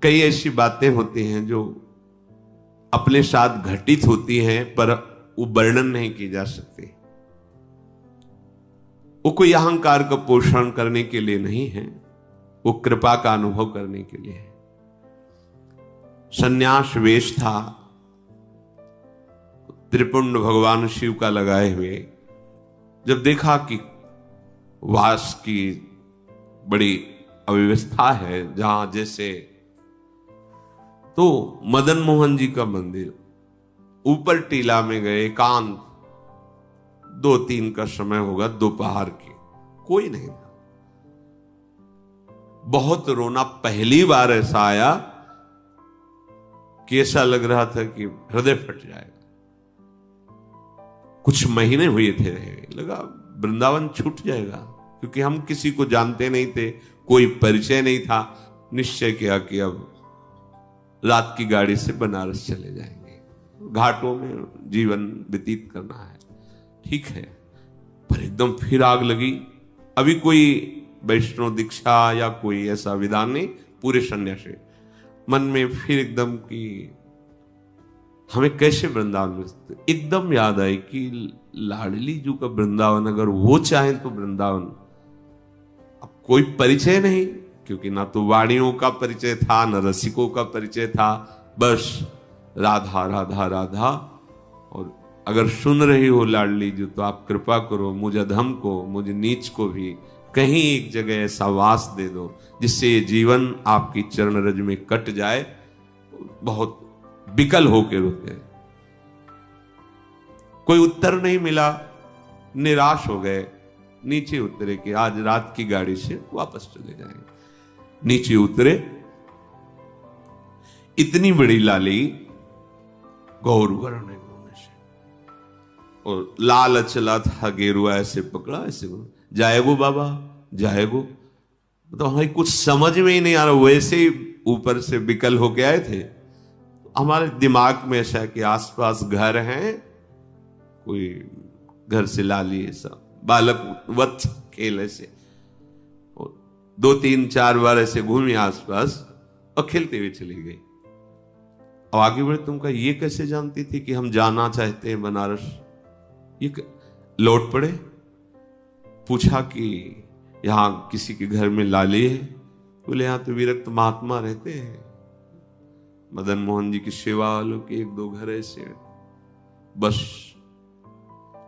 कई ऐसी बातें होती हैं जो अपने साथ घटित होती हैं पर वो वर्णन नहीं की जा सकती। वो कोई अहंकार का पोषण करने के लिए नहीं है, वो कृपा का अनुभव करने के लिए है। सन्यास वेश था, त्रिपुंड भगवान शिव का लगाए हुए। जब देखा कि वास की बड़ी अव्यवस्था है जहां जैसे, तो मदन मोहन जी का मंदिर ऊपर टीला में गए, एकांत, 2-3 का समय होगा, दोपहर की, कोई नहीं था। बहुत रोना, पहली बार ऐसा आया कि ऐसा लग रहा था कि हृदय फट जाएगा। कुछ महीने हुए थे, लगा वृंदावन छूट जाएगा, क्योंकि हम किसी को जानते नहीं थे, कोई परिचय नहीं था। निश्चय किया कि अब रात की गाड़ी से बनारस चले जाएंगे, घाटों में जीवन व्यतीत करना है, ठीक है। पर एकदम फिर आग लगी। अभी कोई वैष्णव दीक्षा या कोई ऐसा विधान नहीं, पूरे सन्यासी मन में फिर एकदम कि हमें कैसे वृंदावन में, एकदम याद आई कि लाडली जी का वृंदावन, अगर वो चाहें तो वृंदावन। अब कोई परिचय नहीं, क्योंकि ना तो वाणियों का परिचय था, ना रसिकों का परिचय था, बस राधा राधा राधा। और अगर सुन रही हो लाडली जी तो आप कृपा करो, मुझ अधम को, मुझ नीच को भी कहीं एक जगह ऐसा वास दे दो जिससे ये जीवन आपकी चरण रज में कट जाए। बहुत विकल होकर रुके, कोई उत्तर नहीं मिला, निराश हो गए। नीचे उतरे कि आज रात की गाड़ी से वापस चले जाएंगे। नीचे उतरे, इतनी बड़ी लाली गौर वर्ण से, और लाल अचला था, गेरुआ ऐसे पकड़ा, ऐसे जाएगो बाबा जाएगो। तो हमें कुछ समझ में ही नहीं आ रहा, वैसे ही ऊपर से विकल होके आए थे। हमारे दिमाग में ऐसा है कि आसपास घर हैं, कोई घर से लाली ऐसा बालक वत खेल ऐसे, 2-3-4 बार ऐसे घूमी आसपास और खेलते हुए चली गई। अब आगे बढ़े, तुमका ये कैसे जानती थी कि हम जाना चाहते हैं बनारस? ये लौट पड़े, पूछा कि यहां किसी के घर में लाली है? बोले यहां तो विरक्त महात्मा रहते हैं, मदन मोहन जी की सेवा वालों के 1-2 घर ऐसे। बस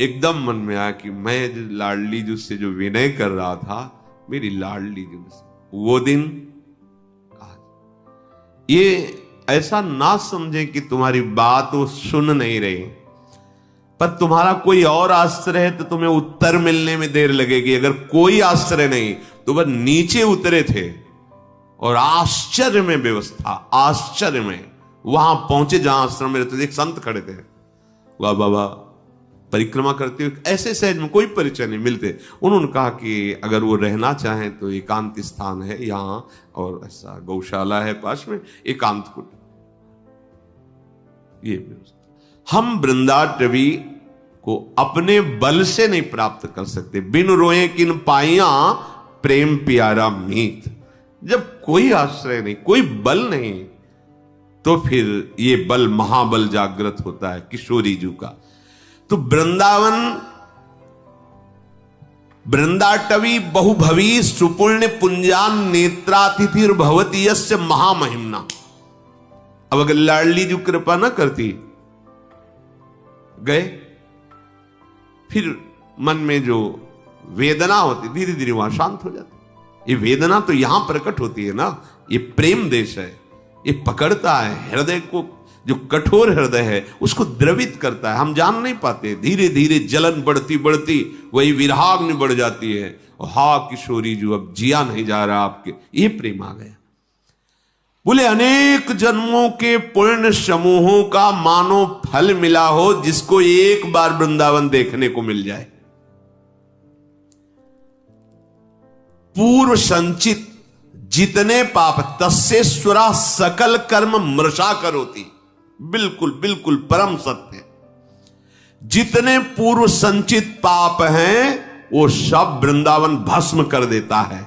एकदम मन में आया कि मैं जो लाडली जी से जो विनय कर रहा था, मेरी लाडली जी वो दिन। ये ऐसा ना समझे कि तुम्हारी बात वो सुन नहीं रही, पर तुम्हारा कोई और आश्रय है तो तुम्हें उत्तर मिलने में देर लगेगी। अगर कोई आश्रय नहीं तो वह नीचे उतरे थे और आश्चर्य में व्यवस्था, आश्चर्य में वहां पहुंचे जहां आश्रम में रहते थे। एक संत खड़े थे, वाह बाबा परिक्रमा करते हुए, ऐसे सहज में कोई परिचय नहीं मिलते। उन्होंने कहा कि अगर वो रहना चाहें तो एकांत स्थान है यहाँ, और ऐसा गौशाला है पास में, एकांत कुट। ये व्यवस्था हम वृंदाटवी को अपने बल से नहीं प्राप्त कर सकते। बिन रोए किन पाइया प्रेम प्यारा मीत। जब कोई आश्रय नहीं, कोई बल नहीं, तो फिर ये बल महाबल जागृत होता है किशोरी जी का। तो वृंदावन, वृंदाटवी बहुभवी सुपुण्य पुंजान नेत्रातिथिर भवती यस्य महामहिमना। अब अगर लाडली जी कृपा ना करती, गए, फिर मन में जो वेदना होती धीरे धीरे वहां शांत हो जाती। ये वेदना तो यहां प्रकट होती है ना, ये प्रेम देश है, ये पकड़ता है हृदय को, जो कठोर हृदय है उसको द्रवित करता है। हम जान नहीं पाते, धीरे धीरे जलन बढ़ती बढ़ती वही विराग्नि बढ़ जाती है। और हा किशोरी जो अब जिया नहीं जा रहा आपके, ये प्रेम आ गया। बोले अनेक जन्मों के पुण्य समूहों का मानो फल मिला हो जिसको एक बार वृंदावन देखने को मिल जाए। पूर्व संचित जितने पाप तस्सेश्वरा सकल कर्म मृषा करोति। बिल्कुल बिल्कुल परम सत्य। जितने पूर्व संचित पाप हैं वो सब वृंदावन भस्म कर देता है।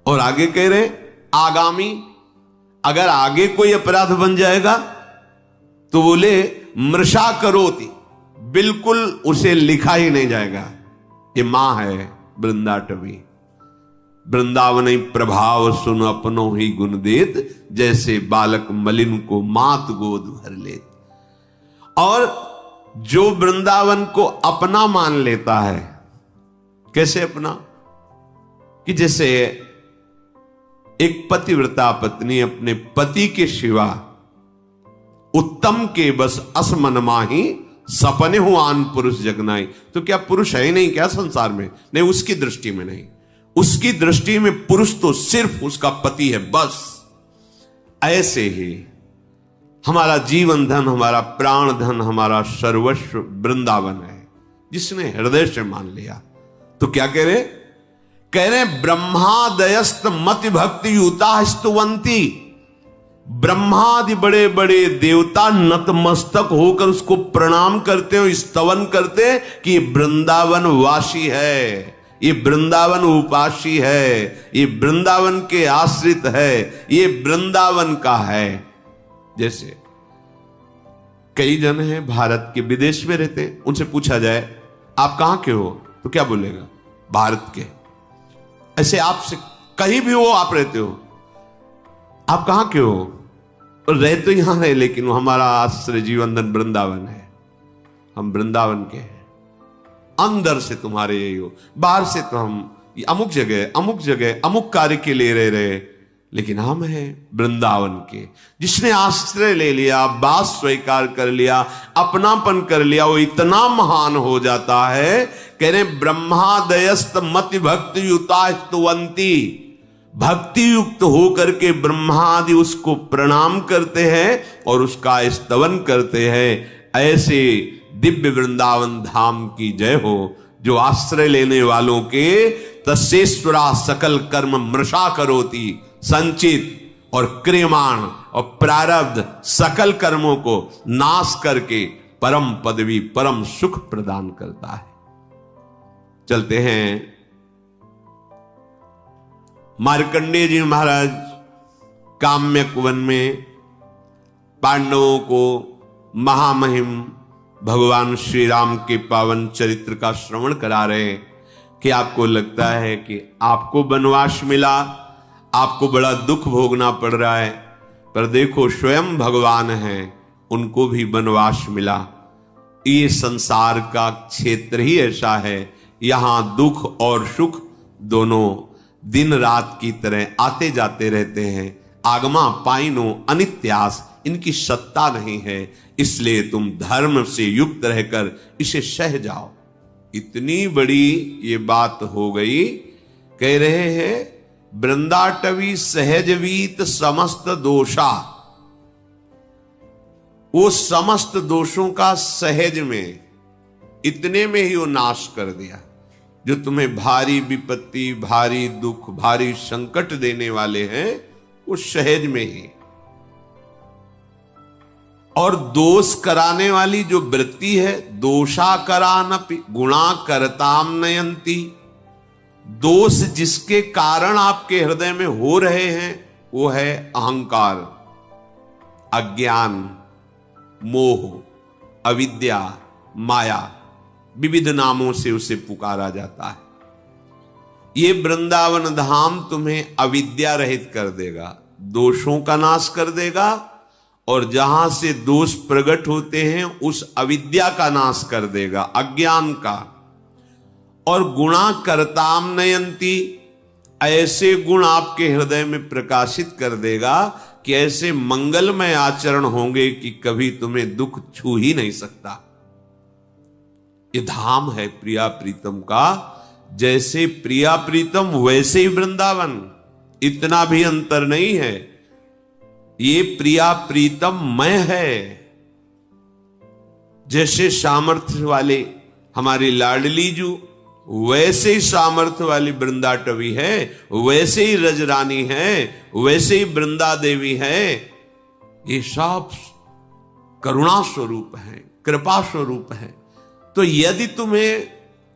और आगे कह रहे आगामी, अगर आगे कोई अपराध बन जाएगा तो बोले मृषा करोति, बिल्कुल उसे लिखा ही नहीं जाएगा। ये मां है वृंदाटवी। वृंदावन प्रभाव सुन अपनो ही गुण देत, जैसे बालक मलिन को मात गोद भर लेत। और जो वृंदावन को अपना मान लेता है, कैसे अपना, कि जैसे एक पतिव्रता पत्नी अपने पति के सिवा उत्तम के बस असमन माही, सपने हो आन पुरुष जगनाई। तो क्या पुरुष है ही नहीं क्या संसार में? नहीं, उसकी दृष्टि में नहीं। उसकी दृष्टि में पुरुष तो सिर्फ उसका पति है, बस। ऐसे ही हमारा जीवन धन, हमारा प्राण धन, हमारा सर्वस्व वृंदावन है, जिसने हृदय से मान लिया। तो क्या कह रहे ब्रह्मादयस्त मति भक्ति युता स्तुवंती। ब्रह्मादि बड़े बड़े देवता नतमस्तक होकर उसको प्रणाम करते हो, स्तवन करते कि वृंदावन वासी है, ये वृंदावन उपासी है, ये वृंदावन के आश्रित है, ये वृंदावन का है। जैसे कई जन हैं भारत के, विदेश में रहते हैं, उनसे पूछा जाए आप कहां के हो, तो क्या बोलेगा? भारत के। ऐसे आपसे कहीं भी हो, आप रहते हो, आप कहां के हो? और रह तो यहां है, लेकिन हमारा आश्रय जीवन धन वृंदावन है, हम वृंदावन के हैं। अंदर से तुम्हारे यही हो, बाहर से तो हम अमुक जगह अमुक कार्य के लिए रह रहे, लेकिन हम हैं वृंदावन के। जिसने आश्रय ले लिया, बात स्वीकार कर लिया, अपनापन कर लिया, वो इतना महान हो जाता है। कह रहे ब्रह्मादयस्त मति भक्ति युता स्तुवंती। भक्ति युक्त होकर के ब्रह्मादि उसको प्रणाम करते हैं और उसका स्तवन करते हैं। ऐसे दिव्य वृंदावन धाम की जय हो, जो आश्रय लेने वालों के तस्येश्वरा सकल कर्म मृषा करोति। संचित और क्रियमाण और प्रारब्ध सकल कर्मों को नाश करके परम पदवी, परम सुख प्रदान करता है। चलते हैं मार्कंडेय जी महाराज काम्यक वन में पांडवों को महामहिम भगवान श्री राम के पावन चरित्र का श्रवण करा रहे। कि आपको लगता है कि आपको वनवास मिला, आपको बड़ा दुख भोगना पड़ रहा है, पर देखो स्वयं भगवान हैं, उनको भी वनवास मिला। ये संसार का क्षेत्र ही ऐसा है, यहां दुख और सुख दोनों दिन रात की तरह आते जाते रहते हैं। आगमा पाइनो अनित्यास, इनकी सत्ता नहीं है, इसलिए तुम धर्म से युक्त रहकर इसे सह जाओ। इतनी बड़ी ये बात हो गई। कह रहे हैं वृंदाटवी सहजवीत समस्त दोषा, वो समस्त दोषों का सहज में, इतने में ही वो नाश कर दिया। जो तुम्हें भारी विपत्ति, भारी दुख, भारी संकट देने वाले हैं, वो सहज में ही। और दोष कराने वाली जो वृत्ति है, दोषा करानपि गुणा करताम नयंती। दोष जिसके कारण आपके हृदय में हो रहे हैं, वो है अहंकार, अज्ञान, मोह, अविद्या, माया। विविध नामों से उसे पुकारा जाता है। ये वृंदावन धाम तुम्हें अविद्या रहित कर देगा, दोषों का नाश कर देगा, और जहां से दोष प्रकट होते हैं उस अविद्या का नाश कर देगा, अज्ञान का। और गुणा करताम नयंती, ऐसे गुण आपके हृदय में प्रकाशित कर देगा कि ऐसे मंगलमय आचरण होंगे कि कभी तुम्हें दुख छू ही नहीं सकता। ये धाम है प्रिया प्रीतम का। जैसे प्रिया प्रीतम वैसे ही वृंदावन, इतना भी अंतर नहीं है। ये प्रिया प्रीतम मय है। जैसे सामर्थ्य वाले हमारी लाडली जू, वैसे ही सामर्थ्य वाली वृंदाटवी है, वैसे ही रजरानी है, वैसे ही वृंदा देवी है। ये सब करुणा स्वरूप है, कृपा स्वरूप है। तो यदि तुम्हें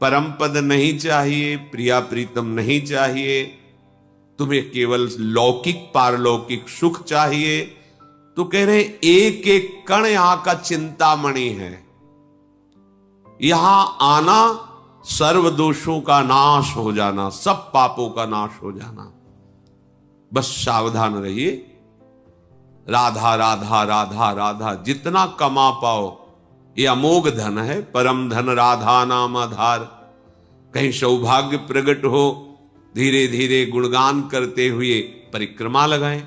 परम पद नहीं चाहिए, प्रिया प्रीतम नहीं चाहिए, तुम्हें केवल लौकिक पारलौकिक सुख चाहिए तो कह रहे एक एक कण यहां का चिंतामणि है। यहां आना सर्व दोषों का नाश हो जाना, सब पापों का नाश हो जाना। बस सावधान रहिए। राधा राधा राधा राधा जितना कमा पाओ ये अमोघ धन है, परम धन राधा नाम आधार। कहीं सौभाग्य प्रकट हो, धीरे धीरे गुणगान करते हुए परिक्रमा लगाएं।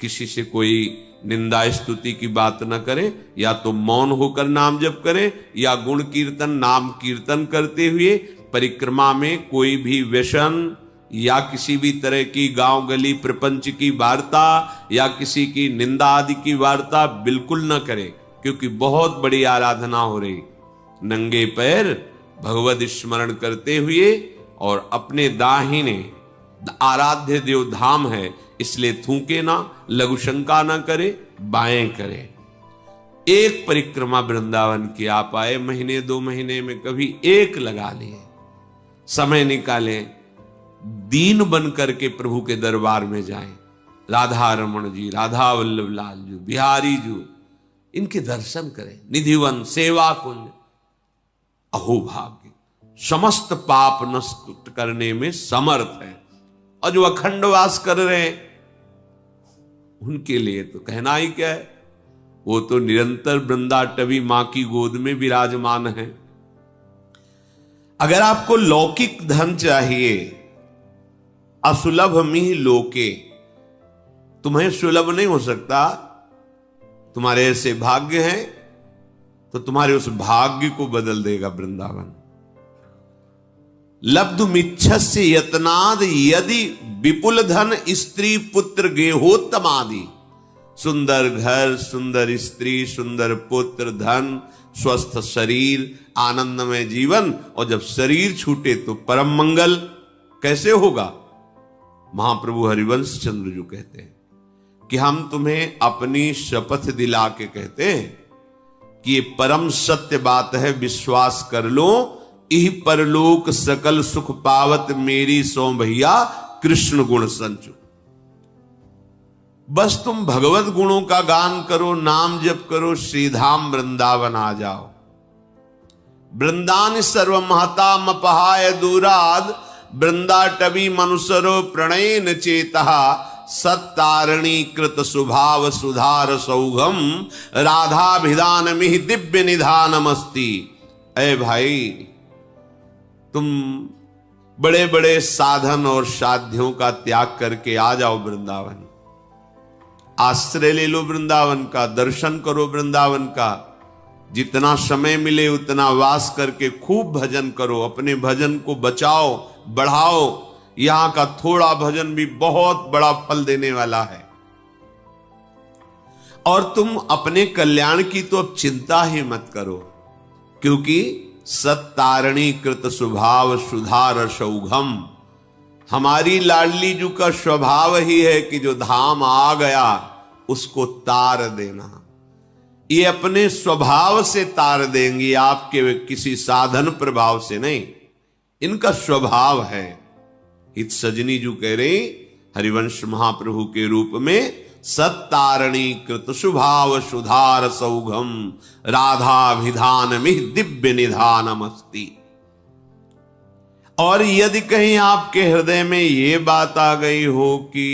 किसी से कोई निंदा स्तुति की बात न करें, या तो मौन होकर नाम जप करें या गुण कीर्तन नाम कीर्तन करते हुए परिक्रमा में कोई भी व्यसन या किसी भी तरह की गांव गली प्रपंच की वार्ता या किसी की निंदा आदि की वार्ता बिल्कुल न करें, क्योंकि बहुत बड़ी आराधना हो रही। नंगे पैर भगवत स्मरण करते हुए और अपने दाहिने आराध्य देव धाम है इसलिए थूके ना, लघु शंका ना करे, बाएं करे। एक परिक्रमा वृंदावन की आप आए, महीने 2 महीने में कभी एक लगा लिए, समय निकालें, दीन बन करके प्रभु के दरबार में जाएं। राधा रमण जी, राधा वल्लभ लाल जी, बिहारी जी, इनके दर्शन करें। निधिवन सेवा कुंज, अहो भाग्य, समस्त पाप नष्ट करने में समर्थ है। और जो अखंड वास कर रहे हैं उनके लिए तो कहना ही क्या है, वो तो निरंतर वृंदाटवी मां की गोद में विराजमान है। अगर आपको लौकिक धन चाहिए, असुलभ मिह लोके, तुम्हें सुलभ नहीं हो सकता, तुम्हारे ऐसे भाग्य हैं तो तुम्हारे उस भाग्य को बदल देगा वृंदावन। लब्धुमिच्छस्य यत्नाद यदि विपुल धन स्त्री पुत्र गेहोत्तमादि। सुंदर घर, सुंदर स्त्री, सुंदर पुत्र, धन, स्वस्थ शरीर, आनंदमय जीवन, और जब शरीर छूटे तो परम मंगल कैसे होगा? महाप्रभु हरिवंश चंद्र जी कहते हैं कि हम तुम्हें अपनी शपथ दिला के कहते हैं कि ये परम सत्य बात है, विश्वास कर लो। इह परलोक सकल सुख पावत मेरी सो भैया कृष्ण गुण संचु। बस तुम भगवत गुणों का गान करो, नाम जप करो, श्रीधाम वृंदावन आ जाओ। वृंदान सर्व महता मपहाय दूराद, वृंदाटवी मनुसरो प्रणयन चेतः, सत्तारणी कृत सुभाव सुधार सौघम, राधाभिधान मिहि दिव्य निधानमस्ति। ऐ भाई, तुम बड़े बड़े साधन और साध्यों का त्याग करके आ जाओ वृंदावन, आश्रय ले लो वृंदावन का, दर्शन करो वृंदावन का। जितना समय मिले उतना वास करके खूब भजन करो, अपने भजन को बचाओ, बढ़ाओ। यहां का थोड़ा भजन भी बहुत बड़ा फल देने वाला है। और तुम अपने कल्याण की तो अब चिंता ही मत करो, क्योंकि सत्तारणी कृत स्वभाव सुधार सौघम। हमारी लाडली जू का स्वभाव ही है कि जो धाम आ गया उसको तार देना। ये अपने स्वभाव से तार देंगी, आपके किसी साधन प्रभाव से नहीं, इनका स्वभाव है। इत सजनी जू कह रहे हरिवंश महाप्रभु के रूप में, सत्तारणी कृत स्वभाव सुधार सौघम, राधाभिधान मिह दिव्य निधानमस्ति। और यदि कहीं आपके हृदय में ये बात आ गई हो कि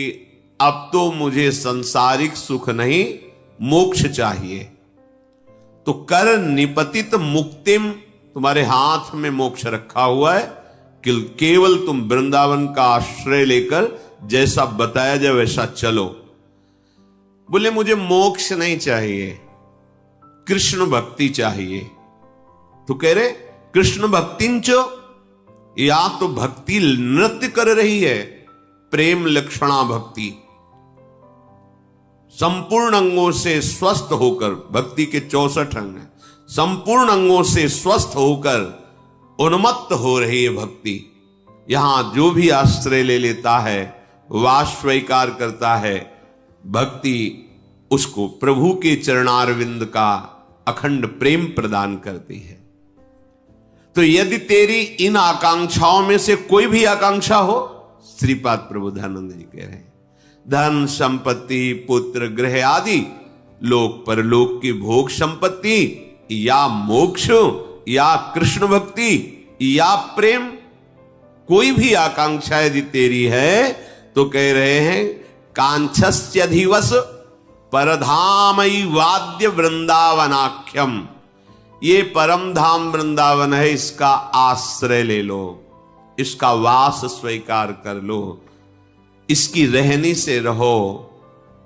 अब तो मुझे सांसारिक सुख नहीं, मोक्ष चाहिए, तो कर निपतित मुक्तिम, तुम्हारे हाथ में मोक्ष रखा हुआ है कि केवल तुम वृंदावन का आश्रय लेकर जैसा बताया जाए वैसा चलो। बोले मुझे मोक्ष नहीं चाहिए, कृष्ण भक्ति चाहिए। तो कह रहे कृष्ण भक्तिंच, या तो भक्ति नृत्य कर रही है, प्रेम लक्षणा भक्ति, संपूर्ण अंगों से स्वस्थ होकर, भक्ति के 64 अंग हैं, संपूर्ण अंगों से स्वस्थ होकर उन्मत्त हो रही है भक्ति। यहां जो भी आश्रय ले लेता है, वास स्वीकार करता है, भक्ति उसको प्रभु के चरणारविंद का अखंड प्रेम प्रदान करती है। तो यदि तेरी इन आकांक्षाओं में से कोई भी आकांक्षा हो, श्रीपाद प्रबोधानंद जी कह रहे हैं, धन संपत्ति पुत्र गृह आदि लोक परलोक की भोग संपत्ति या मोक्ष या कृष्ण भक्ति या प्रेम, कोई भी आकांक्षा यदि तेरी है तो कह रहे हैं कांक्षस्यधिवस परधामई वाद्य वृंदावनाख्यम, ये परम धाम वृंदावन है, इसका आश्रय ले लो, इसका वास स्वीकार कर लो, इसकी रहनी से रहो,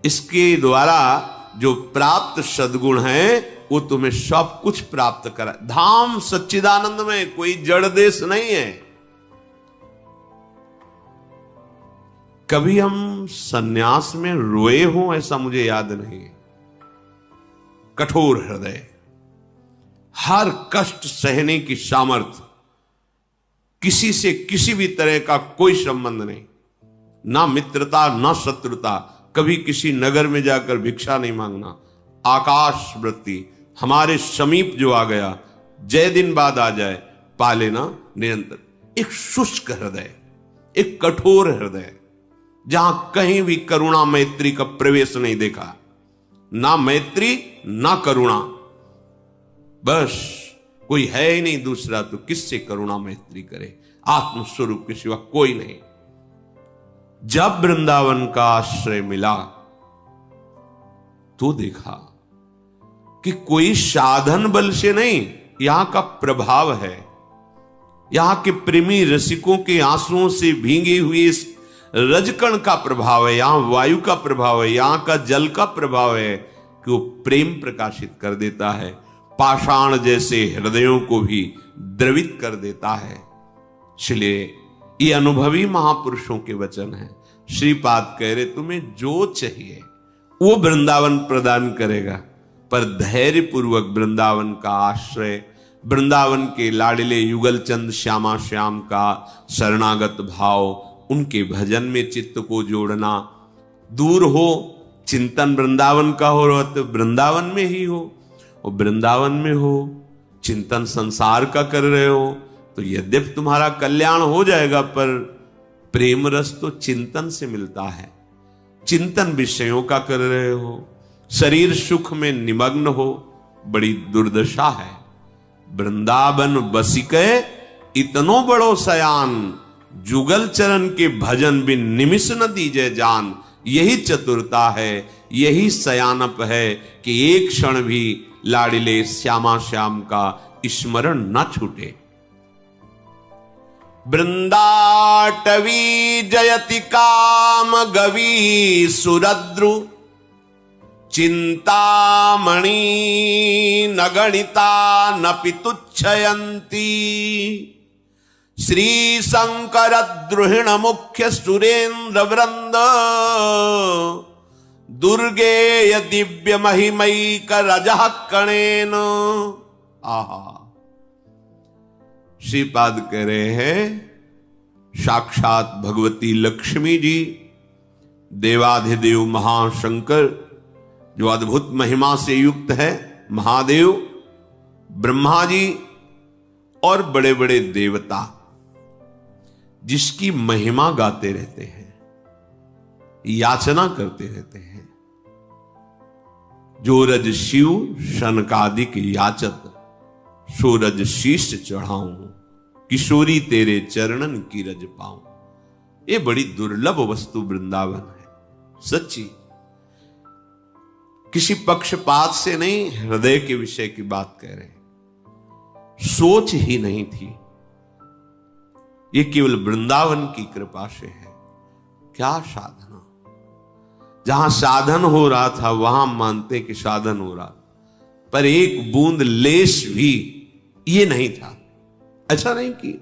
इसके द्वारा जो प्राप्त सद्गुण है वो तुम्हें सब कुछ प्राप्त करा। धाम सच्चिदानंद में कोई जड़ देश नहीं है। कभी हम सन्यास में रोए हों ऐसा मुझे याद नहीं। कठोर हृदय, हर कष्ट सहने की सामर्थ्य, किसी से किसी भी तरह का कोई संबंध नहीं, ना मित्रता ना शत्रुता, कभी किसी नगर में जाकर भिक्षा नहीं मांगना, आकाश वृत्ति, हमारे समीप जो आ गया जय दिन बाद आ जाए पा लेना निरंतर। एक शुष्क हृदय, एक कठोर हृदय, जहां कहीं भी करुणा मैत्री का प्रवेश नहीं देखा, ना मैत्री ना करुणा, बस कोई है ही नहीं दूसरा तो किससे करुणा मैत्री करे, आत्मस्वरूप के सिवा कोई नहीं। जब वृंदावन का आश्रय मिला तो देखा कि कोई साधन बल से नहीं, यहां का प्रभाव है, यहां के प्रेमी रसिकों के आंसुओं से भींगे हुए इस रजकण का प्रभाव है, यहां वायु का प्रभाव है, यहां का जल का प्रभाव है कि वो प्रेम प्रकाशित कर देता है, पाषाण जैसे हृदयों को भी द्रवित कर देता है। इसलिए ये अनुभवी महापुरुषों के वचन हैं। श्रीपाद कह रहे तुम्हें जो चाहिए वो वृंदावन प्रदान करेगा, पर धैर्य पूर्वक वृंदावन का आश्रय, वृंदावन के लाडले युगलचंद श्यामा श्याम का शरणागत भाव, उनके भजन में चित्त को जोड़ना, दूर हो चिंतन वृंदावन का हो रहा तो वृंदावन में ही हो, और वृंदावन में हो चिंतन संसार का कर रहे हो तो यद्यपि तुम्हारा कल्याण हो जाएगा, पर प्रेम रस तो चिंतन से मिलता है। चिंतन विषयों का कर रहे हो, शरीर सुख में निमग्न हो, बड़ी दुर्दशा है। वृंदावन बसिके इतनो बड़ो सयान, जुगल चरण के भजन बिन निमिष न दीजे जान। यही चतुरता है, यही सयानप है कि एक क्षण भी लाडिले श्यामा श्याम का स्मरण न छूटे। वृंदाटवी जयति काम गवी सुरद्रु, चिंतामणि न गणिता न पितुच्छयंती। श्री शंकर द्रुहिण मुख्य सुरेंद्र वृंद, दुर्गेय दिव्य महिमैक रजः कणेन। आहा, श्रीपाद कह रहे हैं साक्षात भगवती लक्ष्मी जी, देवाधिदेव महाशंकर जो अद्भुत महिमा से युक्त है, महादेव, ब्रह्मा जी और बड़े बड़े देवता जिसकी महिमा गाते रहते हैं, याचना करते रहते हैं। जो रज शिव शनकादिक याचत, सूरज शीश चढ़ाऊं, किशोरी तेरे चरणन की रज पाऊं। ये बड़ी दुर्लभ वस्तु वृंदावन है, सच्ची। किसी पक्षपात से नहीं, हृदय के विषय की बात कह रहे हैं। सोच ही नहीं थी, ये केवल वृंदावन की कृपा से है। क्या साधना, जहां साधन हो रहा था वहां मानते कि साधन हो रहा, पर एक बूंद लेश भी ये नहीं था। अच्छा नहीं कि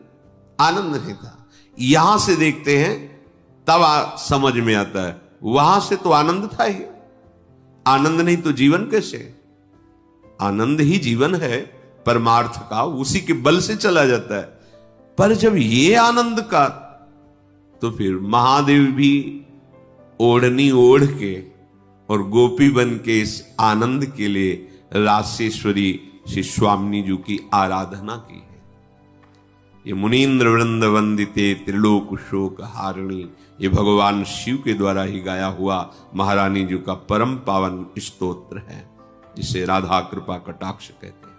आनंद नहीं था। यहां से देखते हैं तब समझ में आता है, वहां से तो आनंद था ही। आनंद नहीं तो जीवन कैसे? आनंद ही जीवन है परमार्थ का, उसी के बल से चला जाता है। पर जब ये आनंद का, तो फिर महादेव भी ओढ़नी ओढ़ के और गोपी बन के इस आनंद के लिए रासेश्वरी श्री स्वामिनी जी की आराधना की है। ये मुनीन्द्र वृंद वंदिते त्रिलोक शोक हारिणी, ये भगवान शिव के द्वारा ही गाया हुआ महारानी जी का परम पावन स्तोत्र है, जिसे राधा कृपा कटाक्ष कहते हैं।